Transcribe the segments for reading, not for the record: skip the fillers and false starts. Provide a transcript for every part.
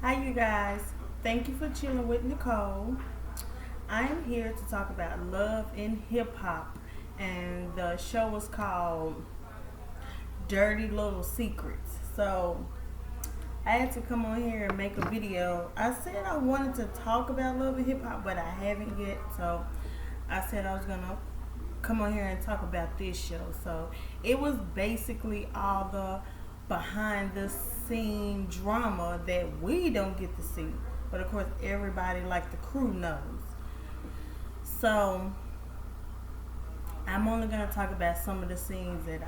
Hi, you guys. Thank you for chilling with Nicole. I am here to talk about love in hip hop, and the show was called Dirty Little Secrets. So I had to come on here and make a video. I said I wanted to talk about love in hip hop, but I haven't yet. So I said I was gonna come on here and talk about this show. So it was basically all the behind the scene drama that we don't get to see. But of course everybody like the crew knows. So I'm only gonna talk about some of the scenes that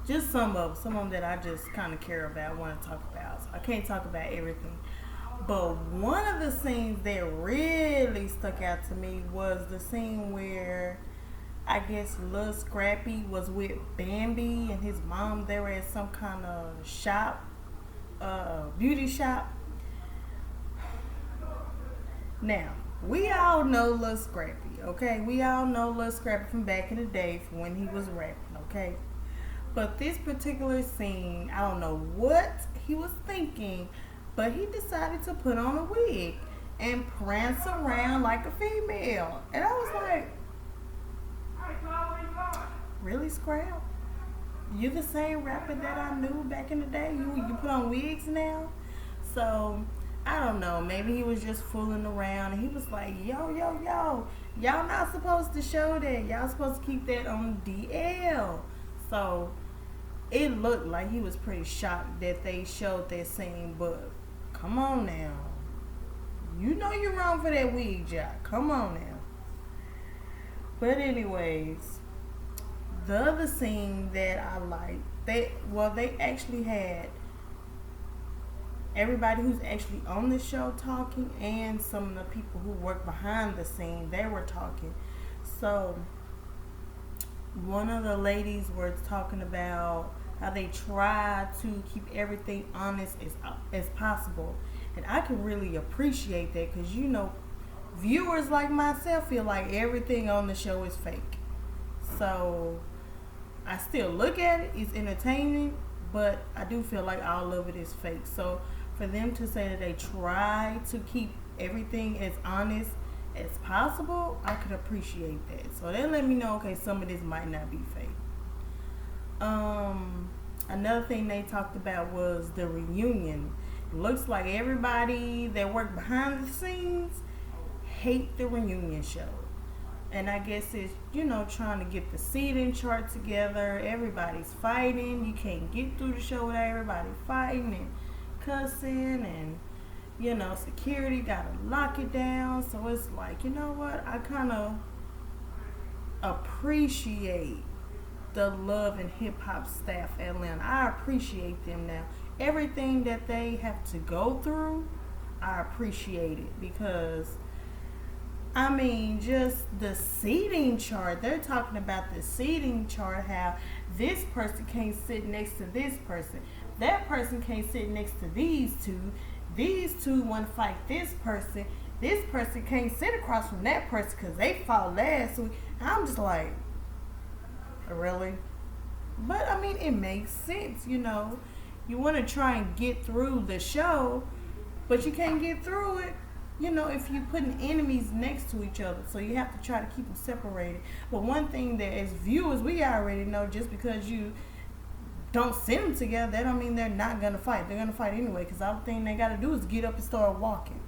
just some of them that I just kind of care about, want to talk about. So I can't talk about everything, but one of the scenes that really stuck out to me was the scene where I guess Lil Scrappy was with Bambi and his mom. They were at some kind of shop, beauty shop. Now, we all know Lil Scrappy, okay? We all know Lil Scrappy from back in the day from when he was rapping, okay? But this particular scene, I don't know what he was thinking, but he decided to put on a wig and prance around like a female. And I was like, really, Scrap? You the same rapper that I knew back in the day? You put on wigs now? So I don't know. Maybe he was just fooling around, and he was like, yo, y'all not supposed to show that. Y'all supposed to keep that on DL. So it looked like he was pretty shocked that they showed that scene. But come on now, you know you're wrong for that wig job. Come on now. But anyways, the other scene that I liked, they actually had everybody who's actually on the show talking, and some of the people who work behind the scene, they were talking. So one of the ladies was talking about how they try to keep everything honest as possible, and I can really appreciate that, because viewers like myself feel like everything on the show is fake. So I still look at it, it's entertaining, but I do feel like all of it is fake. So for them to say that they try to keep everything as honest as possible, I could appreciate that. So that let me know, okay, some of this might not be fake. Another thing they talked about was the reunion. It looks like everybody that worked behind the scenes hate the reunion show. And I guess it's, trying to get the seating chart together. Everybody's fighting. You can't get through the show without everybody fighting and cussing, and security gotta lock it down. So it's like, you know what? I kind of appreciate the love and hip hop staff at Atlanta. I appreciate them now. Everything that they have to go through, I appreciate it, because just the seating chart. They're talking about the seating chart, how this person can't sit next to this person. That person can't sit next to these two. These two want to fight this person. This person can't sit across from that person because they fought last week. I'm just like, really? But it makes sense, You want to try and get through the show, but you can't get through it if you're putting enemies next to each other. So you have to try to keep them separated. But one thing that as viewers, we already know, just because you don't send them together, that don't mean they're not going to fight. They're going to fight anyway, because all the thing they got to do is get up and start walking.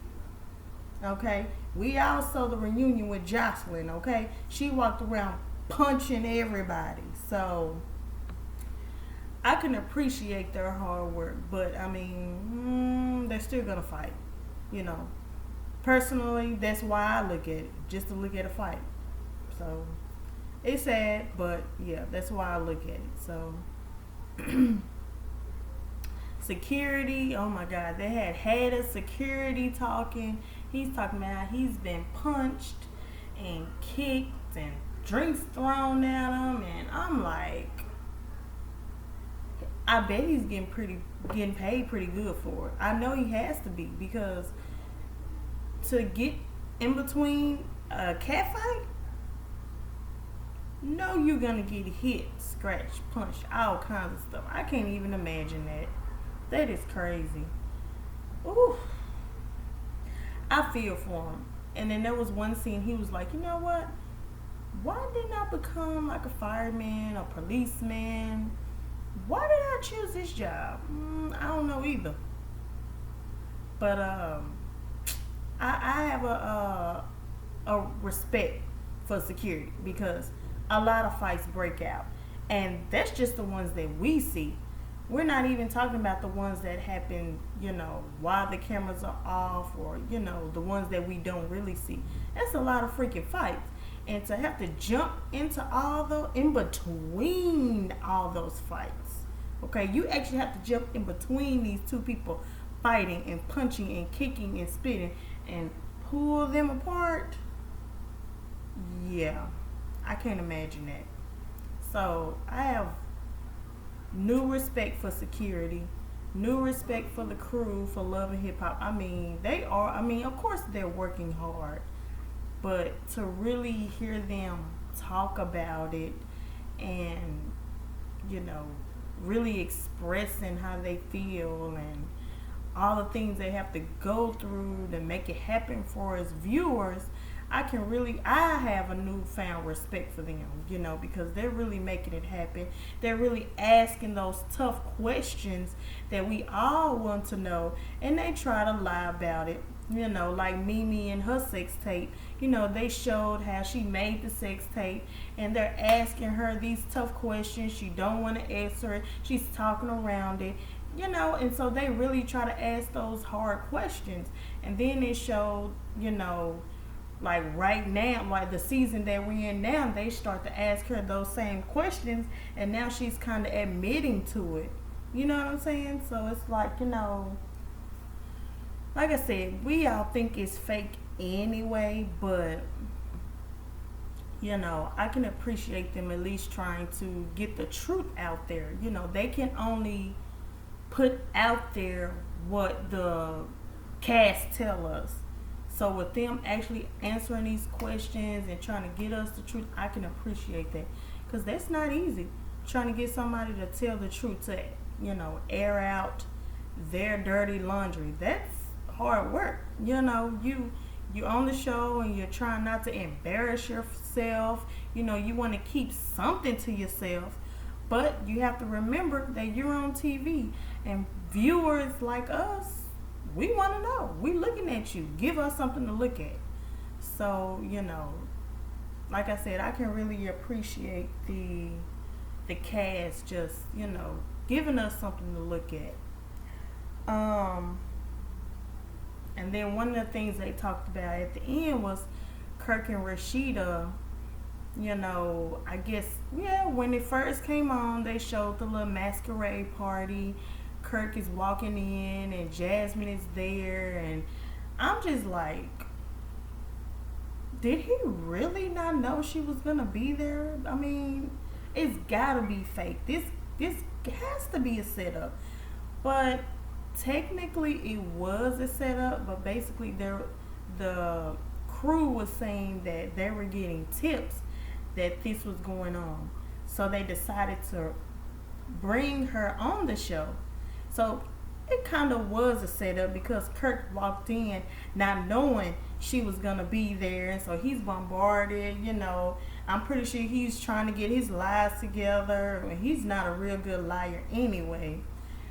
Okay? We all saw the reunion with Jocelyn, okay? She walked around punching everybody. So I can appreciate their hard work, but they're still going to fight, Personally, that's why I look at it, just to look at a fight. So it's sad, but yeah, that's why I look at it. So security, oh my God, they had a security talking. He's talking about how he's been punched and kicked and drinks thrown at him, and I'm like, I bet he's getting paid pretty good for it. I know he has to be, because to get in between a cat fight, no, you're gonna get hit, scratched, punched, all kinds of stuff. I can't even imagine that. That is crazy. Ooh, I feel for him. And then there was one scene he was like, you know what? Why didn't I become like a fireman or policeman? Why did I choose this job? I don't know either. But I have a respect for security because a lot of fights break out, and that's just the ones that we see. We're not even talking about the ones that happen, while the cameras are off, or the ones that we don't really see. That's a lot of freaking fights, and to have to jump into in between all those fights. Okay, you actually have to jump in between these two people fighting and punching and kicking and spitting and pull them apart. Yeah, I can't imagine that. So I have new respect for security, new respect for the crew for Love and Hip Hop. I mean, of course, they're working hard, but to really hear them talk about it and, you know, really expressing how they feel and all the things they have to go through to make it happen for us viewers, I have a newfound respect for them, because they're really making it happen. They're really asking those tough questions that we all want to know, and they try to lie about it. Like Mimi and her sex tape, they showed how she made the sex tape, and they're asking her these tough questions. She don't want to answer it. She's talking around it. And so they really try to ask those hard questions. And then it showed, like right now, like the season that we're in now, they start to ask her those same questions, and now she's kind of admitting to it. You know what I'm saying? So it's like, like I said, we all think it's fake anyway, but I can appreciate them at least trying to get the truth out there. They can only put out there what the cast tell us. So with them actually answering these questions and trying to get us the truth, I can appreciate that, because that's not easy. Trying to get somebody to tell the truth, to air out their dirty laundry. That's hard work. You on the show and you're trying not to embarrass yourself. You want to keep something to yourself, but you have to remember that you're on TV, and viewers like us, we want to know. We looking at you. Give us something to look at. So, like I said, I can really appreciate the cast just, giving us something to look at. And then one of the things they talked about at the end was Kirk and Rashida. I guess, when it first came on, they showed the little masquerade party. Kirk is walking in and Jasmine is there, and I'm just like, did he really not know she was gonna be there? I mean, it's gotta be fake. This has to be a setup. But technically it was a setup, but basically the crew was saying that they were getting tips that this was going on. So they decided to bring her on the show. So it kind of was a setup, because Kirk walked in not knowing she was going to be there. And so he's bombarded, I'm pretty sure he's trying to get his lies together. I mean, he's not a real good liar anyway.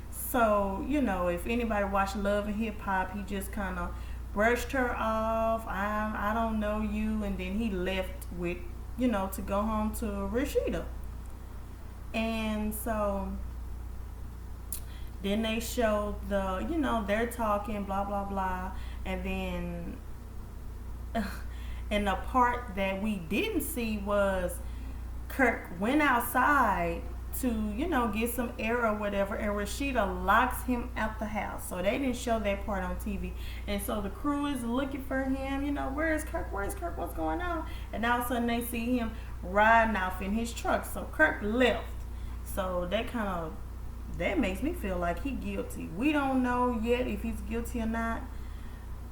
So, if anybody watched Love and Hip Hop, he just kind of brushed her off. I don't know you. And then he left with, to go home to Rashida. And so then they showed they're talking, blah, blah, blah. And then, and the part that we didn't see was Kirk went outside to, get some air or whatever, and Rashida locks him out the house. So they didn't show that part on TV. And so the crew is looking for him, where is Kirk? What's going on? And all of a sudden they see him riding off in his truck. So Kirk left. So that makes me feel like he's guilty. We don't know yet if he's guilty or not.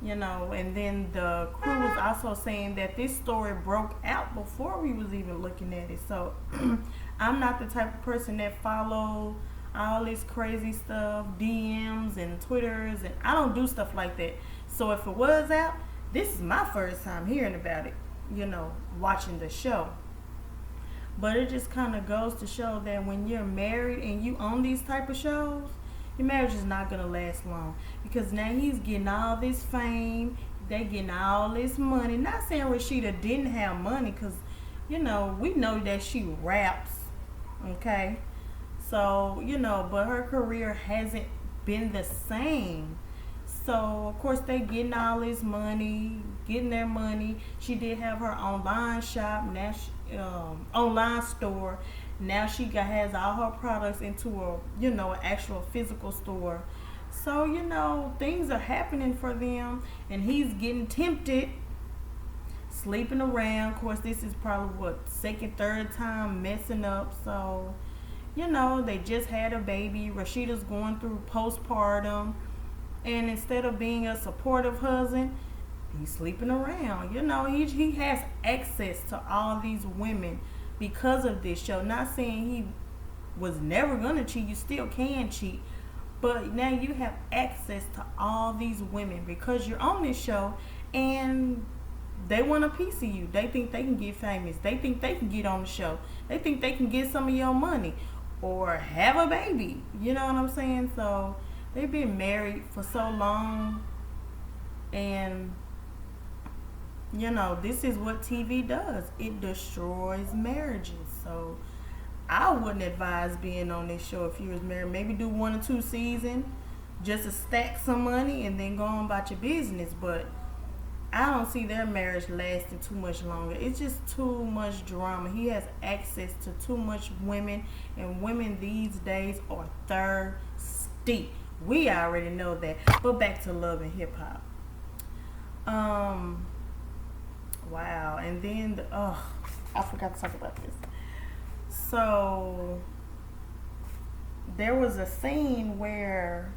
And then the crew was also saying that this story broke out before we was even looking at it. So I'm not the type of person that follow all this crazy stuff, DMs and Twitters, and I don't do stuff like that. So if it was out, this is my first time hearing about it, watching the show. But it just kind of goes to show that when you're married and you own these type of shows, your marriage is not going to last long. Because now he's getting all this fame, they getting all this money. Not saying Rashida didn't have money, because, we know that she raps, okay? So, but her career hasn't been the same. So, of course, they getting all this money, getting their money. She did have her online shop, now online store. Now she has all her products into an actual physical store. So, things are happening for them, and he's getting tempted, sleeping around. Of course, this is probably, second, third time messing up. So, they just had a baby. Rashida's going through postpartum. And instead of being a supportive husband, he's sleeping around. He has access to all these women because of this show. Not saying he was never going to cheat. You still can cheat. But now you have access to all these women because you're on this show, and they want a piece of you. They think they can get famous. They think they can get on the show. They think they can get some of your money or have a baby. You know what I'm saying? So they've been married for so long, and this is what TV does. It destroys marriages. So I wouldn't advise being on this show if you was married. Maybe do 1 or 2 seasons just to stack some money and then go on about your business. But I don't see their marriage lasting too much longer. It's just too much drama. He has access to too much women, and women these days are thirsty. We already know that. But back to Love and Hip Hop. Wow. And then I forgot to talk about this. So there was a scene where,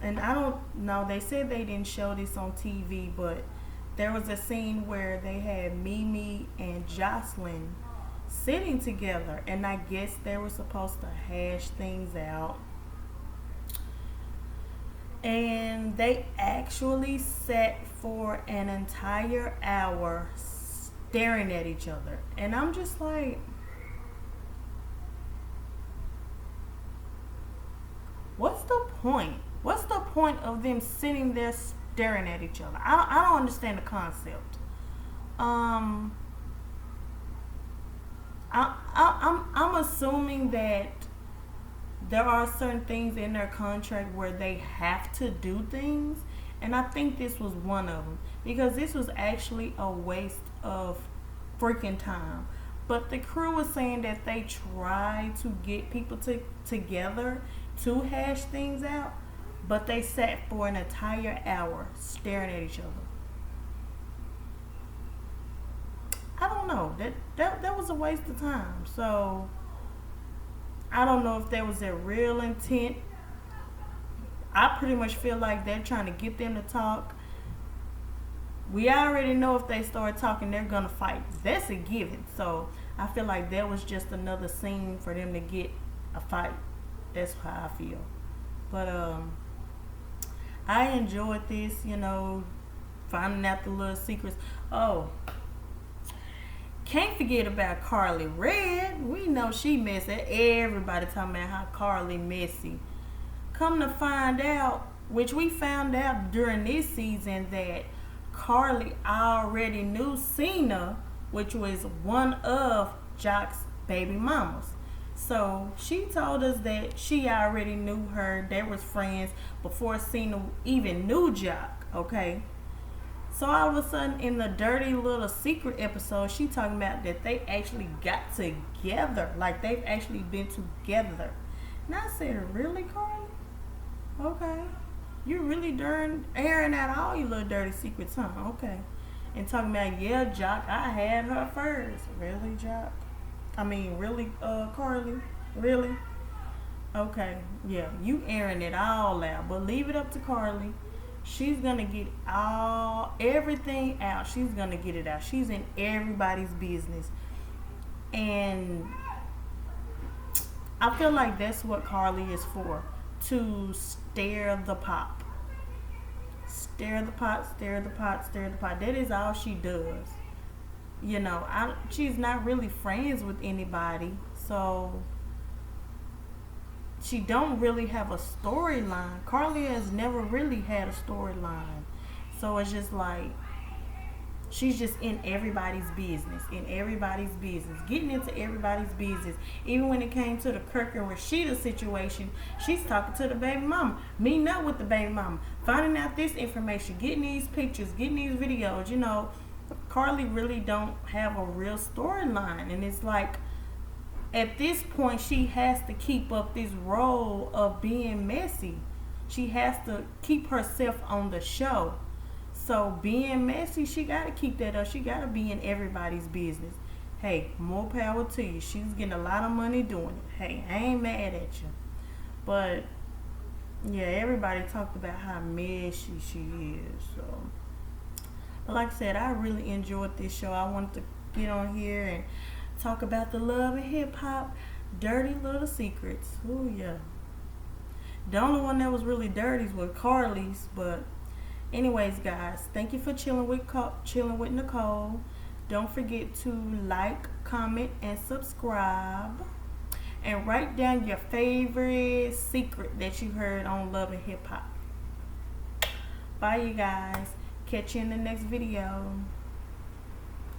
and I don't know, they said they didn't show this on TV, but there was a scene where they had Mimi and Jocelyn sitting together, and I guess they were supposed to hash things out. And they actually sat for an entire hour staring at each other. And I'm just like, what's the point? What's the point of them sitting there staring at each other? I don't understand the concept. I'm assuming that there are certain things in their contract where they have to do things, and I think this was one of them, because this was actually a waste of freaking time. But the crew was saying that they tried to get people together to hash things out, but they sat for an entire hour staring at each other. I don't know. That was a waste of time. So I don't know if there was a real intent. I pretty much feel like they're trying to get them to talk. We already know if they start talking, they're gonna fight. That's a given. So I feel like that was just another scene for them to get a fight. That's how I feel. But I enjoyed this, finding out the little secrets. Oh, can't forget about Carly Red. We know she messy. Everybody talking about how Carly messy. Come to find out, which we found out during this season, that Carly already knew Cena, which was one of Jac's baby mamas. So she told us that she already knew her. They was friends before Cena even knew Jac, okay? So all of a sudden in the Dirty Little Secret episode, she talking about that they actually got together. Like they've actually been together. And I said, really, Carly? Okay. You really airing out all your little dirty secrets, huh? Okay. And talking about, yeah, Jac, I had her first. Really, Jac? Really, Carly? Really? Okay. Yeah, you airing it all out. But leave it up to Carly. She's going to get everything out. She's going to get it out. She's in everybody's business. And I feel like that's what Carly is for, to stir the pot. Stir the pot, stir the pot, stir the pot. That is all she does. She's not really friends with anybody, so she don't really have a storyline. Carly has never really had a storyline, so it's just like she's just in everybody's business, getting into everybody's business. Even when it came to the Kirk and Rashida situation, she's talking to the baby mama, meeting up with the baby mama, finding out this information, getting these pictures, getting these videos. Carly really don't have a real storyline, and it's like at this point she has to keep up this role of being messy. She has to keep herself on the show. So being messy, she got to keep that up. She got to be in everybody's business. Hey, more power to you. She's getting a lot of money doing it. Hey, I ain't mad at you. But yeah, everybody talked about how messy she is. So, but like I said, I really enjoyed this show. I wanted to get on here and talk about the love and hip hop, dirty little secrets. Oh yeah. The only one that was really dirty was Carly's, but anyways, guys, thank you for chilling with Nicole. Don't forget to like, comment, and subscribe. And write down your favorite secret that you heard on Love and Hip Hop. Bye, you guys. Catch you in the next video.